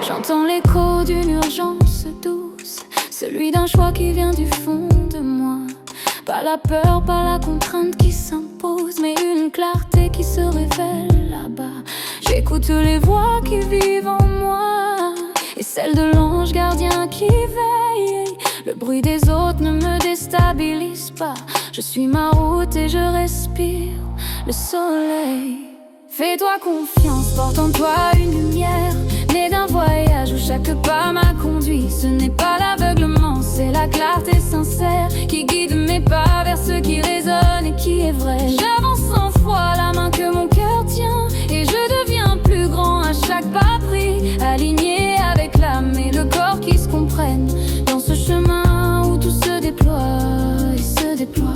J'entends l'écho d'une urgence douce, celui d'un choix qui vient du fond de moi. Pas la peur, pas la contrainte qui s'impose, mais une clarté qui se révèle là-bas. J'écoute les voix qui vivent en moi et celle de l'ange gardien qui veille. Le bruit des autres ne me déstabilise pas. Je suis ma route et je respire le soleil. Fais-toi confiance, porte en toi une lumière née d'un voyage où chaque pas m'a conduit. Ce n'est pas l'aveuglement, c'est la clarté sincère qui guide mes pas vers ce qui résonne et qui est vrai. J'avance sans foi, la main que mon cœur tient, et je deviens plus grand à chaque pas pris, aligné avec l'âme et le corps qui se comprennent dans ce chemin où tout se déploie et se déploie.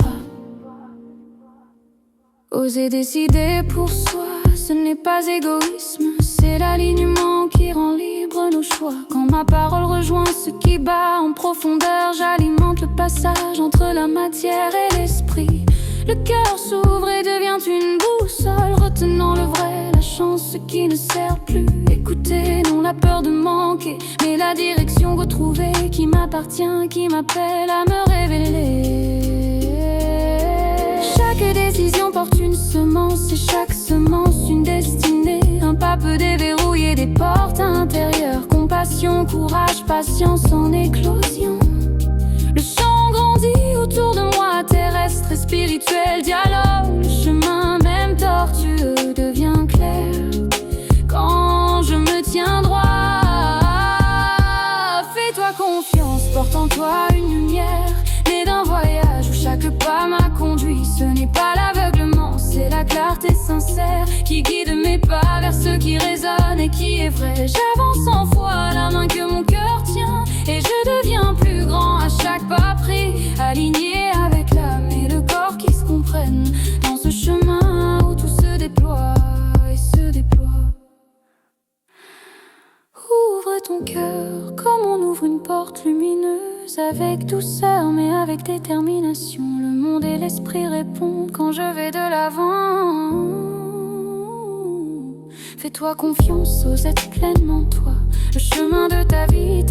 Oser décider pour soi, ce n'est pas égoïsme, c'est l'alignement qui rend libre nos choix. Quand ma parole rejoint ce qui bat en profondeur, j'alimente le passage entre la matière et l'esprit. Le cœur s'ouvre et devient une boussole, retenant le vrai, la chance, ce qui ne sert plus. Écouter, non la peur de manquer, mais la direction retrouvée qui m'appartient, qui m'appelle à me révéler. Chaque décision porte une semence et chaque semence une destinée. Un pas peut déverrouiller des portes intérieures. Compassion, courage, patience en éclosion. Le chant grandit autour de moi, terrestre et spirituel dialogue. Le chemin même tortueux devient clair quand je me tiens droit. Fais-toi confiance, porte en toi une lumière née d'un voyage où chaque pas m'a conduit. Ce n'est pas l'aveuglement, c'est la clarté sincère qui guide mes pas vers ce qui résonne et qui est vrai. J'avance sans foi, la main que mon cœur tient, et je deviens plus grand à chaque pas pris, aligné avec l'âme et le corps qui se comprennent dans ce chemin où tout se déploie et se déploie. Ouvre ton cœur comme on ouvre une porte lumineuse, avec douceur mais avec détermination. Le monde et l'esprit répondent quand je vais de l'avant. Fais-toi confiance, ose être pleinement toi. Le chemin de ta vie,